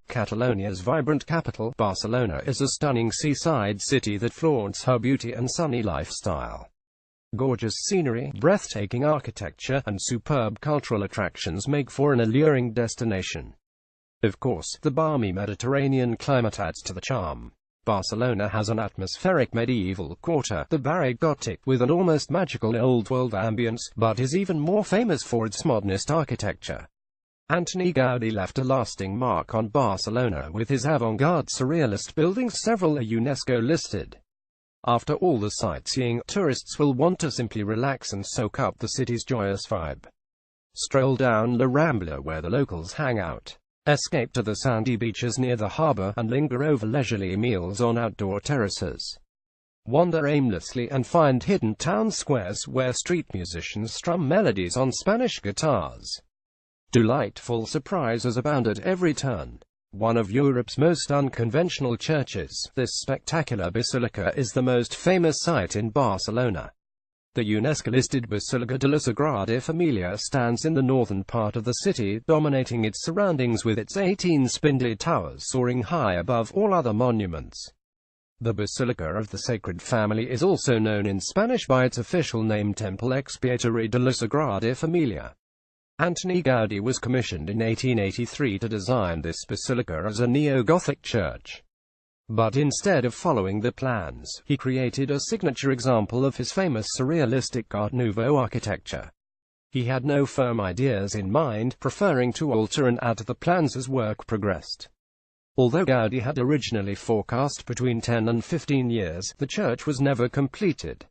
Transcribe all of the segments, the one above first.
Catalonia's vibrant capital, Barcelona is a stunning seaside city that flaunts her beauty and sunny lifestyle. Gorgeous scenery, breathtaking architecture, and superb cultural attractions make for an alluring destination. Of course, the balmy Mediterranean climate adds to the charm. Barcelona has an atmospheric medieval quarter, the Barrio Gothic, with an almost magical old-world ambience, but is even more famous for its modernist architecture. Antoni Gaudí left a lasting mark on Barcelona with his avant-garde surrealist buildings, several are UNESCO-listed. After all the sightseeing, tourists will want to simply relax and soak up the city's joyous vibe. Stroll down La Rambla where the locals hang out. Escape to the sandy beaches near the harbour, and linger over leisurely meals on outdoor terraces. Wander aimlessly and find hidden town squares where street musicians strum melodies on Spanish guitars. Delightful surprises abound at every turn. One of Europe's most unconventional churches, this spectacular basilica is the most famous sight in Barcelona. The UNESCO-listed Basilica de la Sagrada Familia stands in the northern part of the city, dominating its surroundings with its 18 spindly towers soaring high above all other monuments. The Basilica of the Sacred Family is also known in Spanish by its official name Temple Expiatory de la Sagrada Familia. Antoni Gaudí was commissioned in 1883 to design this basilica as a neo-Gothic church. But instead of following the plans, he created a signature example of his famous surrealistic Art Nouveau architecture. He had no firm ideas in mind, preferring to alter and add to the plans as work progressed. Although Gaudí had originally forecast between 10 and 15 years, the church was never completed.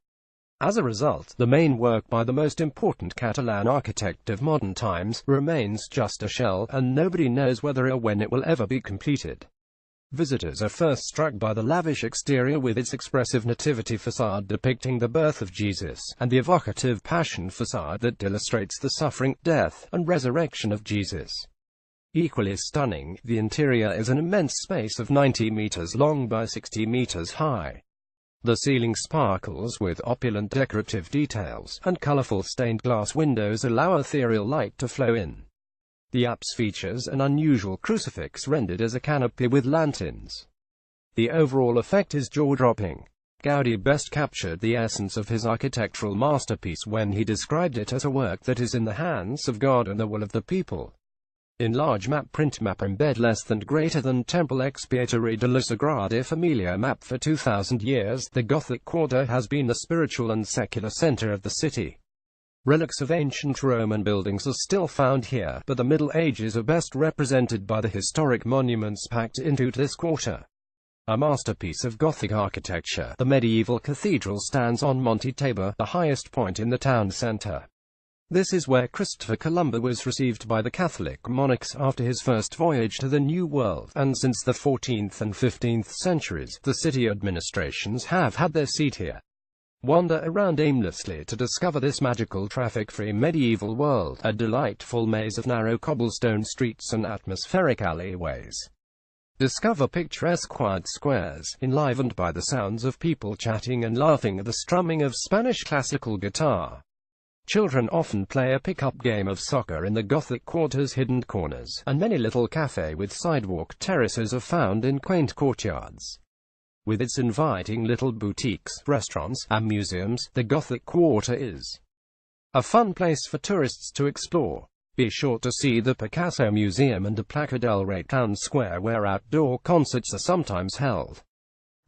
As a result, the main work by the most important Catalan architect of modern times remains just a shell, and nobody knows whether or when it will ever be completed. Visitors are first struck by the lavish exterior with its expressive nativity facade depicting the birth of Jesus, and the evocative passion facade that illustrates the suffering, death, and resurrection of Jesus. Equally stunning, the interior is an immense space of 90 meters long by 60 meters high. The ceiling sparkles with opulent decorative details, and colorful stained glass windows allow ethereal light to flow in. The apse features an unusual crucifix rendered as a canopy with lanterns. The overall effect is jaw-dropping. Gaudí best captured the essence of his architectural masterpiece when he described it as a work that is in the hands of God and the will of the people. In large print map embed less than greater than Temple Expiatory de la Sagrada Familia map. For 2,000 years, the Gothic quarter has been the spiritual and secular center of the city. Relics of ancient Roman buildings are still found here, but the Middle Ages are best represented by the historic monuments packed into this quarter. A masterpiece of Gothic architecture, the medieval cathedral stands on Monte Tabor, the highest point in the town center. This is where Christopher Columbus was received by the Catholic monarchs after his first voyage to the New World, and since the 14th and 15th centuries, the city administrations have had their seat here. Wander around aimlessly to discover this magical traffic-free medieval world, a delightful maze of narrow cobblestone streets and atmospheric alleyways. Discover picturesque quiet squares, enlivened by the sounds of people chatting and laughing at the strumming of Spanish classical guitar. Children often play a pick-up game of soccer in the Gothic quarter's hidden corners, and many little cafes with sidewalk terraces are found in quaint courtyards. With its inviting little boutiques, restaurants, and museums, the Gothic quarter is a fun place for tourists to explore. Be sure to see the Picasso Museum and the Plaza del Rey town square where outdoor concerts are sometimes held.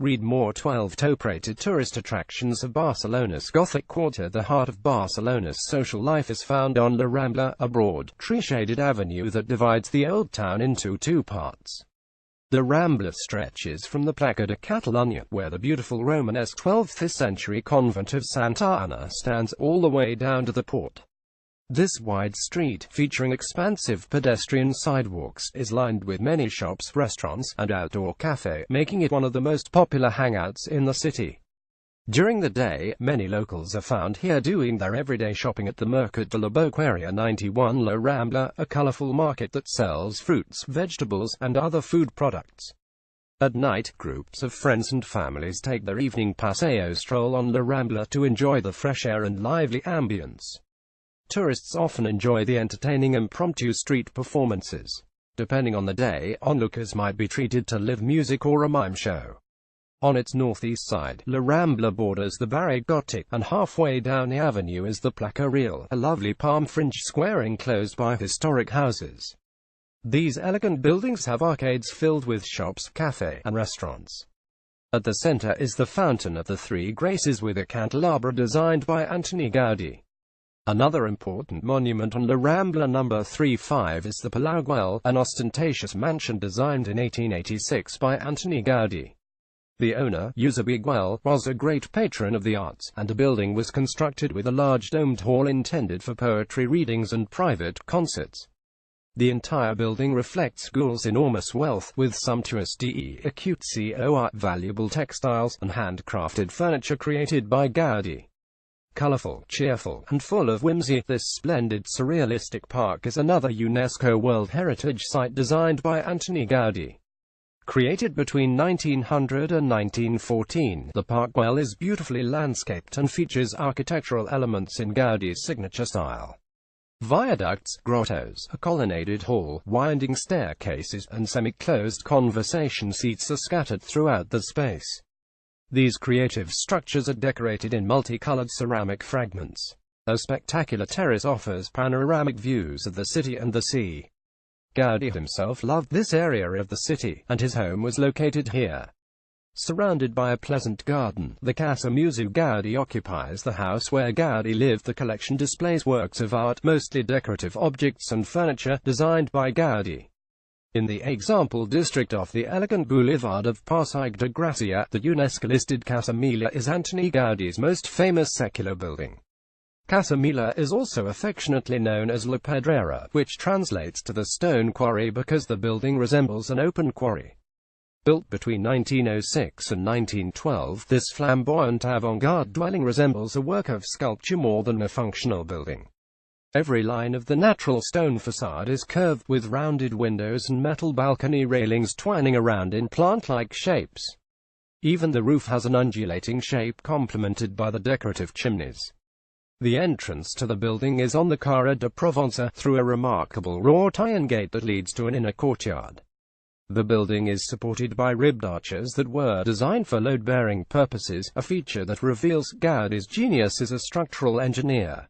Read more 12 top-rated tourist attractions of Barcelona's Gothic quarter. The heart of Barcelona's social life is found on La Rambla, a broad, tree-shaded avenue that divides the old town into two parts. The Rambla stretches from the Plaza de Catalunya, where the beautiful Romanesque 12th-century convent of Santa Ana stands, all the way down to the port. This wide street, featuring expansive pedestrian sidewalks, is lined with many shops, restaurants, and outdoor cafes, making it one of the most popular hangouts in the city. During the day, many locals are found here doing their everyday shopping at the Mercat de la Boqueria 91 La Rambla, a colorful market that sells fruits, vegetables, and other food products. At night, groups of friends and families take their evening paseo stroll on La Rambla to enjoy the fresh air and lively ambience. Tourists often enjoy the entertaining impromptu street performances. Depending on the day, onlookers might be treated to live music or a mime show. On its northeast side, La Rambla borders the Barrio Gothic, and halfway down the avenue is the Placa Real, a lovely palm-fringed square enclosed by historic houses. These elegant buildings have arcades filled with shops, café, and restaurants. At the center is the Fountain of the Three Graces with a candelabra designed by Antoni Gaudí. Another important monument on La Rambla No. 35 is the Palau Güell, an ostentatious mansion designed in 1886 by Antoni Gaudí. The owner, Josep Güell, was a great patron of the arts, and a building was constructed with a large domed hall intended for poetry readings and private concerts. The entire building reflects Güell's enormous wealth, with sumptuous d'ecute valuable textiles, and handcrafted furniture created by Gaudí. Colorful, cheerful, and full of whimsy, this splendid surrealistic park is another UNESCO World Heritage Site designed by Antoni Gaudí. Created between 1900 and 1914, the Park Güell is beautifully landscaped and features architectural elements in Gaudí's signature style. Viaducts, grottos, a colonnaded hall, winding staircases, and semi-closed conversation seats are scattered throughout the space. These creative structures are decorated in multicolored ceramic fragments. A spectacular terrace offers panoramic views of the city and the sea. Gaudí himself loved this area of the city, and his home was located here. Surrounded by a pleasant garden, the Casa Museu Gaudí occupies the house where Gaudí lived. The collection displays works of art, mostly decorative objects and furniture, designed by Gaudí. In the example district off the elegant boulevard of Passeig de Gràcia, the UNESCO-listed Casa Mila is Antoni Gaudí's most famous secular building. Casa Mila is also affectionately known as La Pedrera, which translates to the stone quarry because the building resembles an open quarry. Built between 1906 and 1912, this flamboyant avant-garde dwelling resembles a work of sculpture more than a functional building. Every line of the natural stone facade is curved, with rounded windows and metal balcony railings twining around in plant-like shapes. Even the roof has an undulating shape complemented by the decorative chimneys. The entrance to the building is on the Carrer de Provença, through a remarkable wrought iron gate that leads to an inner courtyard. The building is supported by ribbed arches that were designed for load-bearing purposes, a feature that reveals Gaudí's genius as a structural engineer.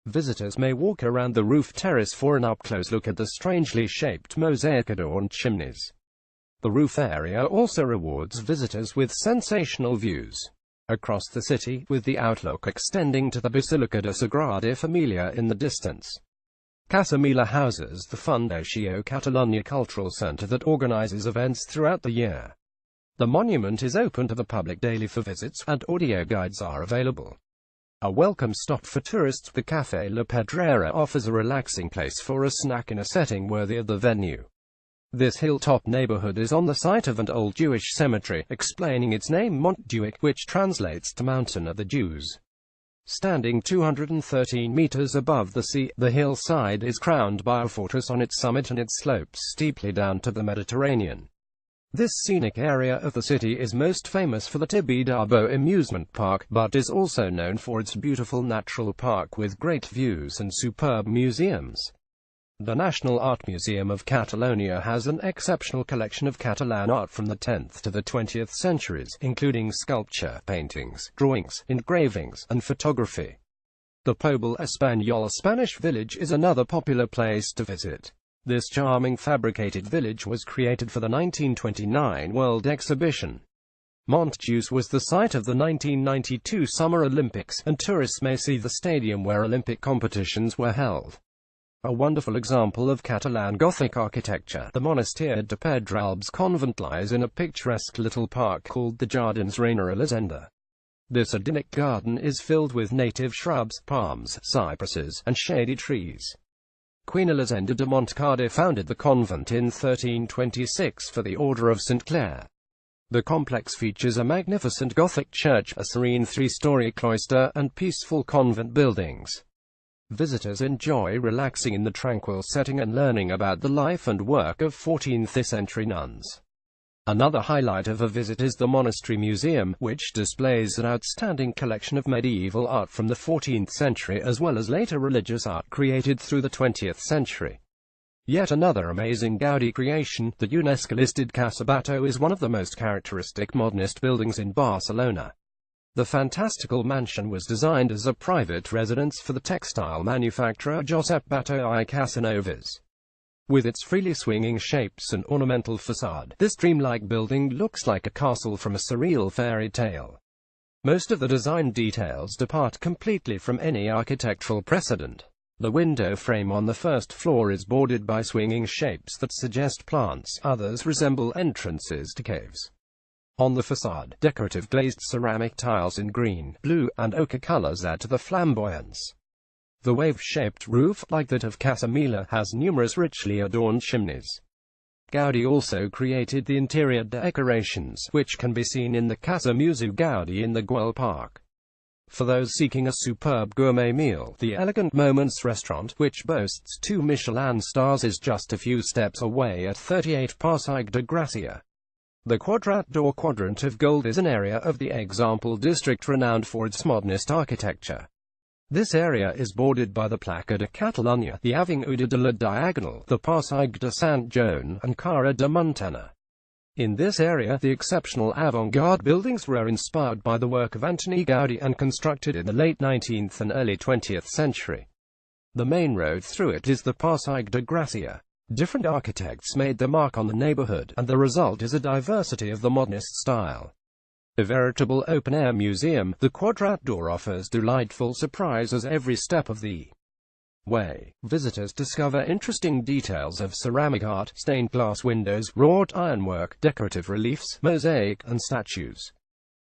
Visitors may walk around the roof terrace for an up-close look at the strangely shaped mosaic-adorned chimneys. The roof area also rewards visitors with sensational views across the city, with the outlook extending to the Basílica de Sagrada Familia in the distance. Casa Mila houses the Fundació Catalunya Cultural Center that organizes events throughout the year. The monument is open to the public daily for visits, and audio guides are available. A welcome stop for tourists, the Café La Pedrera offers a relaxing place for a snack in a setting worthy of the venue. This hilltop neighborhood is on the site of an old Jewish cemetery, explaining its name Montjuic, which translates to Mountain of the Jews. Standing 213 meters above the sea, the hillside is crowned by a fortress on its summit, and it slopes steeply down to the Mediterranean. This scenic area of the city is most famous for the Tibidabo amusement park, but is also known for its beautiful natural park with great views and superb museums. The National Art Museum of Catalonia has an exceptional collection of Catalan art from the 10th to the 20th centuries, including sculpture, paintings, drawings, engravings, and photography. The Pobla Espanyol Spanish village is another popular place to visit. This charming fabricated village was created for the 1929 World Exhibition. Montjuic was the site of the 1992 Summer Olympics, and tourists may see the stadium where Olympic competitions were held. A wonderful example of Catalan Gothic architecture, the Monaster de Pedralbes convent lies in a picturesque little park called the Jardins Reina Elisenda. This idyllic garden is filled with native shrubs, palms, cypresses, and shady trees. Queen Elisenda de Montcada founded the convent in 1326 for the Order of St. Clare. The complex features a magnificent Gothic church, a serene three-story cloister, and peaceful convent buildings. Visitors enjoy relaxing in the tranquil setting and learning about the life and work of 14th-century nuns. Another highlight of a visit is the Monastery Museum, which displays an outstanding collection of medieval art from the 14th century as well as later religious art created through the 20th century. Yet another amazing Gaudi creation, the UNESCO-listed Casa Batlló is one of the most characteristic modernist buildings in Barcelona. The fantastical mansion was designed as a private residence for the textile manufacturer Josep Batlló I Casanovas. With its freely swinging shapes and ornamental facade, this dreamlike building looks like a castle from a surreal fairy tale. Most of the design details depart completely from any architectural precedent. The window frame on the first floor is bordered by swinging shapes that suggest plants, others resemble entrances to caves. On the facade, decorative glazed ceramic tiles in green, blue, and ochre colors add to the flamboyance. The wave-shaped roof, like that of Casa Mila, has numerous richly adorned chimneys. Gaudi also created the interior decorations, which can be seen in the Casa Museu Gaudi in the Güell Park. For those seeking a superb gourmet meal, the Elegant Moments restaurant, which boasts 2 Michelin stars, is just a few steps away at 38 Passeig de Gràcia. The Quadrat d'Or Quadrant of Gold is an area of the Example district renowned for its modernist architecture. This area is bordered by the Plaça de Catalunya, the Avinguda de la Diagonal, the Passeig de Sant Joan, and Carrer de Muntanya. In this area, the exceptional avant-garde buildings were inspired by the work of Antoni Gaudi and constructed in the late 19th and early 20th century. The main road through it is the Passeig de Gràcia. Different architects made their mark on the neighborhood, and the result is a diversity of the modernist style. A veritable open-air museum, the Quadrat d'Or offers delightful surprises every step of the way. Visitors discover interesting details of ceramic art, stained glass windows, wrought ironwork, decorative reliefs, mosaic, and statues.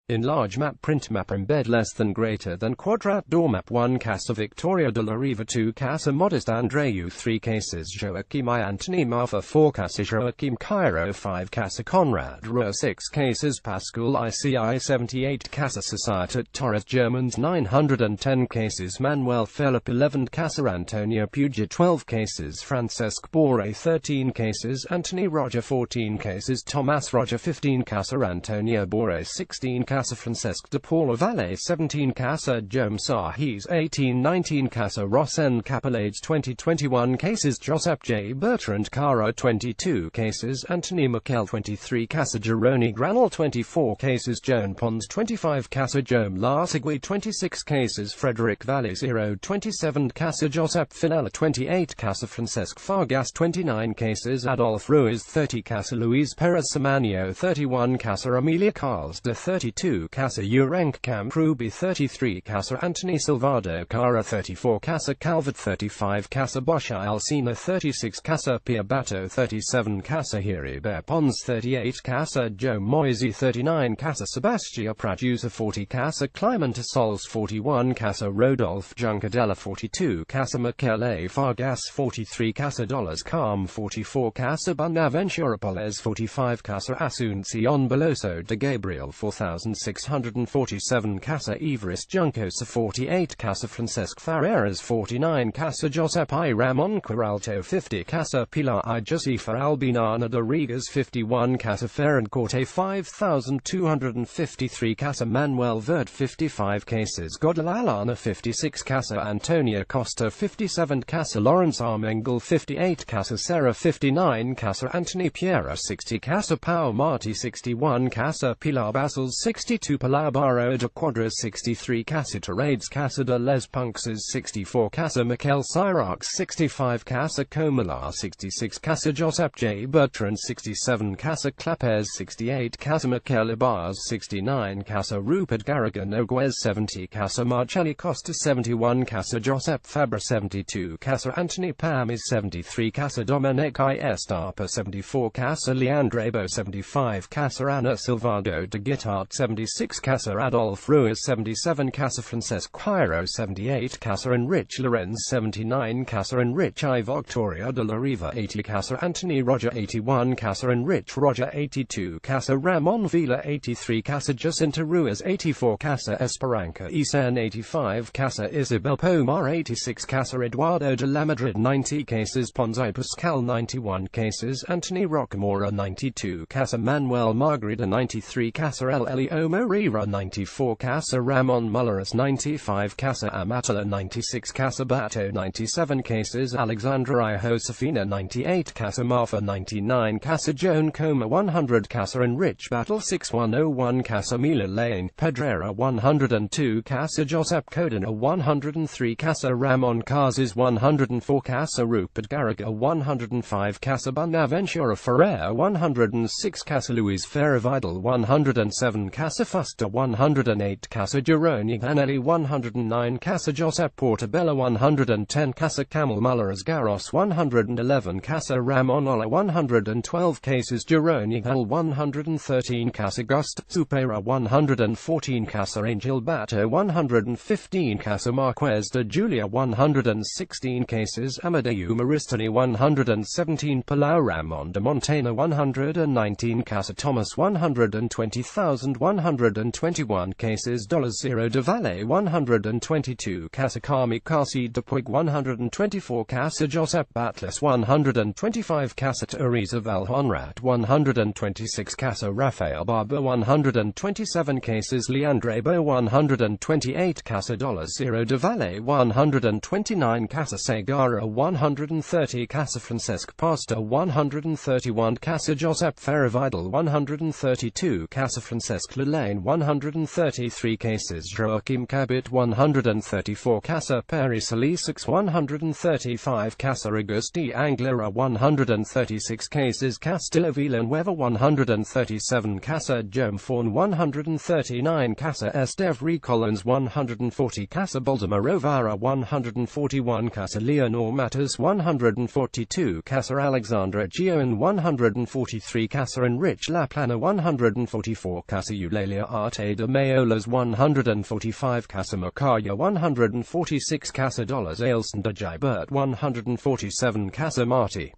In large print map embed less than greater than Quadrat d'Or map 1 Casa Victoria de la Riva 2 Casa Modest Andreu 3 Cases Joaquim I Antoni Marfa 4 Casa Joaquim Cairo 5 Casa Conrad Ruhr 6 Cases Pascual ICI 78 Casa Societat Torres Germans 910 Cases Manuel Felip 11 Casa Antonio Puig 12 Cases Francesc Boré 13 Cases Antoni Roger 14 Cases Tomàs Roger 15 Casa Antonio Boré 16 Casa Francesc de Paula Valle 17 Casa Jaume Sahis 18-19 Casa Rossend Capellades 20-21 Cases Josep J. Bertrand Caro 22 Cases Antoni Miquel 23 Casa Gironi Granel 24 Cases Joan Pons 25 Casa Jaume Larsigui 26 Cases Frederic Valle 0 27 Casa Josep Finella 28 Casa Francesc Fargas 29 Cases Adolf Ruiz 30 Casa Luis Perez Samanio 31 Casa Amelia Carls de 32 Casa Urenc Camp Ruby 33 Casa Antoni Silvado Cara 34 Casa Calvet 35 Casa Boscha Alcina 36 Casa Pia Batlló 37 Casa Heriber Pons 38 Casa Joe Moisey 39 Casa Sebastia Producer 40 Casa Climenta Sols 41 Casa Rodolphe Juncadella 42 Casa Michele Fargas 43 Casa Dollars Calm 44 Casa Bonaventura Poles 45 Casa Asuncion Beloso de Gabriel 4647 Casa Everest Juncosa 48 Casa Francesc Farreras 49 Casa Josep I Ramon Quiralto 50 Casa Pilar I Josefa Albinana de Rigas 51 Casa Ferran Corte 5253 Casa Manuel Verde 55 Cases Godalana 56 Casa Antonia Costa 57 Casa Lawrence Armengel 58 Casa Serra 59 Casa Antoni Piera 60 Casa Pau Marti 61 Casa Pilar Basils 62 Palau Barro de Quadras 63 Casa Terrades Casa de les Punxes 64 Casa Miquel Cyrox 65 Casa Comalar 66 Casa Josep J. Bertrand 67 Casa Clapez 68 Casa Miquel Ibars 69 Casa Rupert Garrigan Noguez 70 Casa Marcelli Costa 71 Casa Josep Fabra 72 Casa Antoni Pamis 73 Casa Domenic I Estarpa 74 Casa Leandrebo 75 Casa Ana Silvado de Guitart 76 Casa Adolf Ruiz 77 Casa Francesc Quiro 78 Casa Enrich Lorenz 79 Casa Enrich I Victoria de la Riva 80 Casa Antoni Roger 81 Casa Enrich Roger 82 Casa Ramon Vila 83 Casa Jacinta Ruiz 84 Casa Esperanca Isen 85 Casa Isabel Pomar 86 Casa Eduardo de la Madrid 90 Cases Ponzai Pascal 91 Cases Antoni Rocamora 92 Casa Manuel Margarida 93 Casa El Elio Morera 94, Casa Ramon Mullaras 95, Casa Amatala 96, Casa Bato 97, Cases Alexandra I Josefina 98, Casa Marfa 99, Casa Joan Coma 100, Casa Enrich Battle 6101, Casa Mila Lane Pedrera 102, Casa Josep Codina 103, Casa Ramon Casas 104, Casa Rupert Garriga 105, Casa Bonaventura Ferrer 106, Casa Luis Ferrer Vidal 107, Casa Fusta 108, Casa Gironi Ganelli 109, Casa Josep Portabella 110, Casa Camel Mullaras Garros 111, Casa Ramon Ola 112, Cases Gironi Hal 113, Casa Gusta Supera 114, Casa Angel Bato 115, Casa Marquez de Julia 116, Cases Amadeu Maristani 117, Palau Ramon de Montana 119, Casa Thomas 120,121, Cases $0 de Valle 122, Casa Carmi Casi de Puig 124, Casa Josep Batles 125, Casa Teresa Valhonrat 126, Casa Rafael Barba 127, Cases Leandrebo 128, Casa $0 de Valle 129, Casa Segara 130, Casa Francesc Pasta 131, Casa Josep Ferrovidal 132, Casa Francesc Lelane 133, Cases Joaquim Cabot 134, Casa Peri Solisix 135, Casa Augusti Anglara 136, Cases Castillo Villanueva 137, Casa Jomforn 139, Casa Esteve Recolons 140, Casa Baldomero 141, Casa Leonor Matas 142, Casa Alexandra Gioan 143, Casa Enrich La Plana 144, Casa Eulalia Arte de Mayolas 145, Casa Macaya 146, Casa Dollars Ailson de Gibert 147, Casa Marti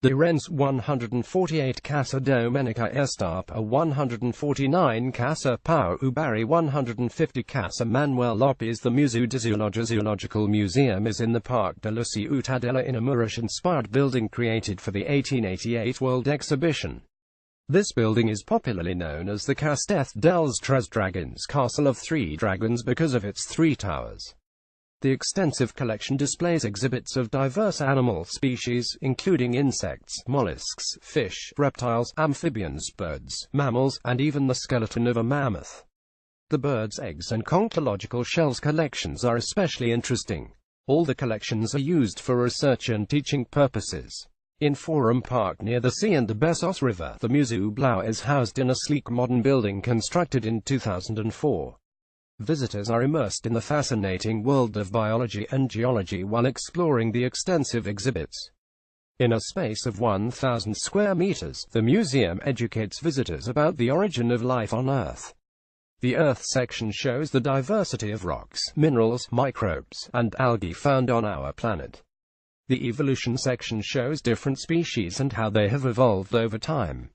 de Rennes 148, Casa Domenica Estapa 149, Casa Pau Ubari 150, Casa Manuel Lopez. The Museu de Zoological Museum is in the Parc de la Ciutadella in a Moorish-inspired building created for the 1888 World Exhibition. This building is popularly known as the Castell dels Tres Dragons, Castle of Three Dragons, because of its three towers. The extensive collection displays exhibits of diverse animal species, including insects, mollusks, fish, reptiles, amphibians, birds, mammals, and even the skeleton of a mammoth. The birds' eggs and conchological shells collections are especially interesting. All the collections are used for research and teaching purposes. In Forum Park near the sea and the Bessos River, the Museu Blau is housed in a sleek modern building constructed in 2004. Visitors are immersed in the fascinating world of biology and geology while exploring the extensive exhibits. In a space of 1,000 square meters, the museum educates visitors about the origin of life on Earth. The Earth section shows the diversity of rocks, minerals, microbes, and algae found on our planet. The evolution section shows different species and how they have evolved over time.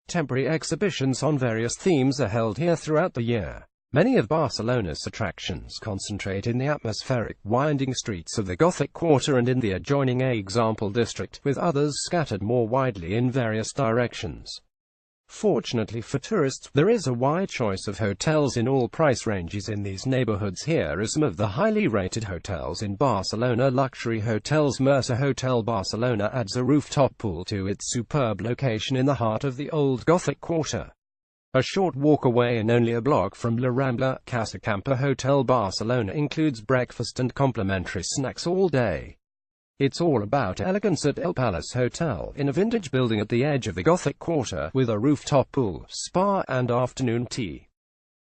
Temporary exhibitions on various themes are held here throughout the year. Many of Barcelona's attractions concentrate in the atmospheric, winding streets of the Gothic Quarter and in the adjoining Example district, with others scattered more widely in various directions. Fortunately for tourists, there is a wide choice of hotels in all price ranges in these neighborhoods. Here are some of the highly rated hotels in Barcelona. Luxury hotels. Mercer Hotel Barcelona adds a rooftop pool to its superb location in the heart of the old Gothic Quarter. A short walk away and only a block from La Rambla, Casa Camper Hotel Barcelona includes breakfast and complimentary snacks all day. It's all about elegance at El Palace Hotel, in a vintage building at the edge of the Gothic Quarter, with a rooftop pool, spa, and afternoon tea.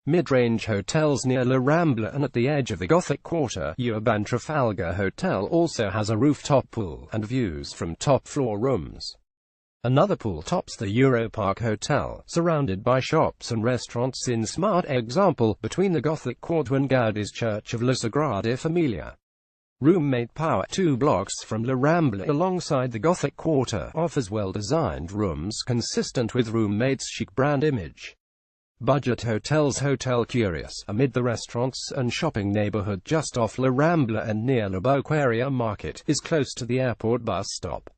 Mid-range hotels near La Rambla and at the edge of the Gothic Quarter. Urban Trafalgar Hotel also has a rooftop pool, and views from top-floor rooms. Another pool tops the Europark Hotel, surrounded by shops and restaurants in smart Example, between the Gothic Quarter and Gaudi's Church of La Sagrada Familia. Roommate Power, 2 blocks from La Rambla alongside the Gothic Quarter, offers well-designed rooms consistent with Roommate's chic brand image. Budget hotels. Hotel Curious, amid the restaurants and shopping neighborhood just off La Rambla and near La Boqueria Market, is close to the airport bus stop.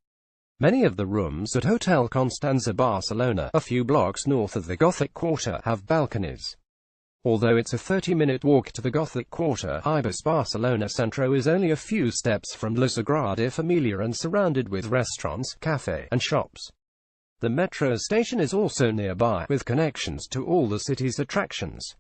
Many of the rooms at Hotel Constanza Barcelona, a few blocks north of the Gothic Quarter, have balconies. Although it's a 30-minute walk to the Gothic Quarter, Ibis Barcelona Centro is only a few steps from La Sagrada Familia and surrounded with restaurants, cafes, and shops. The metro station is also nearby, with connections to all the city's attractions.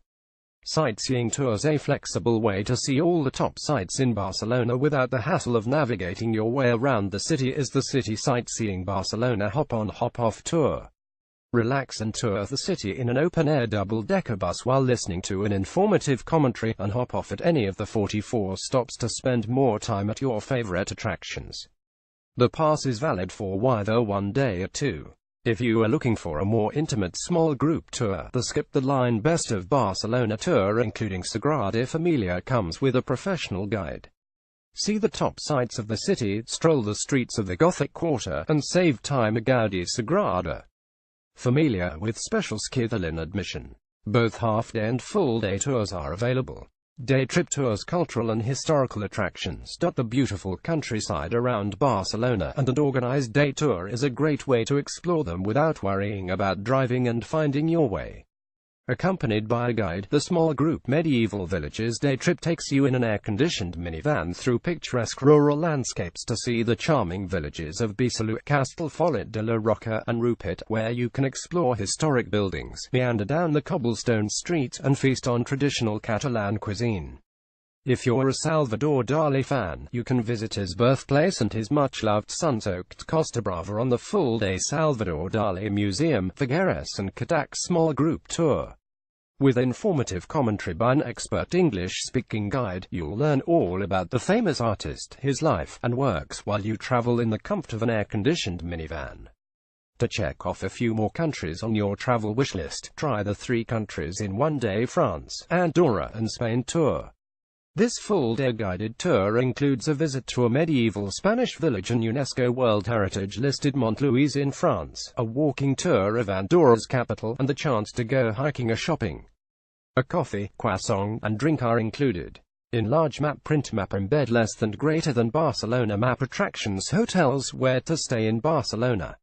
Sightseeing tours, a flexible way to see all the top sites in Barcelona without the hassle of navigating your way around the city, is the City Sightseeing Barcelona Hop-on Hop-off Tour. Relax and tour the city in an open-air double-decker bus while listening to an informative commentary, and hop off at any of the 44 stops to spend more time at your favorite attractions. The pass is valid for either 1 day or 2. If you are looking for a more intimate small group tour, the Skip the Line Best of Barcelona tour including Sagrada Familia comes with a professional guide. See the top sights of the city, stroll the streets of the Gothic Quarter, and save time at Gaudi Sagrada Familia with special Skitherlin admission. Both half-day and full-day tours are available. Day trip tours cultural and historical attractions dot the beautiful countryside around Barcelona, and an organized day tour is a great way to explore them without worrying about driving and finding your way. Accompanied by a guide, the small group Medieval Villages day trip takes you in an air-conditioned minivan through picturesque rural landscapes to see the charming villages of Besalú, Castellfollit de la Roca, and Rupit, where you can explore historic buildings, meander down the cobblestone streets, and feast on traditional Catalan cuisine. If you're a Salvador Dali fan, you can visit his birthplace and his much-loved sun-soaked Costa Brava on the full-day Salvador Dali Museum, Figueres and Cadac small group tour. With informative commentary by an expert English-speaking guide, you'll learn all about the famous artist, his life, and works while you travel in the comfort of an air-conditioned minivan. To check off a few more countries on your travel wishlist, try the 3 countries in 1 day France, Andorra, and Spain tour. This full-day guided tour includes a visit to a medieval Spanish village and UNESCO World Heritage-listed Montlouis in France, a walking tour of Andorra's capital, and the chance to go hiking or shopping. A coffee, croissant, and drink are included. Enlarge map, print map, embed less than greater than Barcelona map, attractions, hotels, where to stay in Barcelona.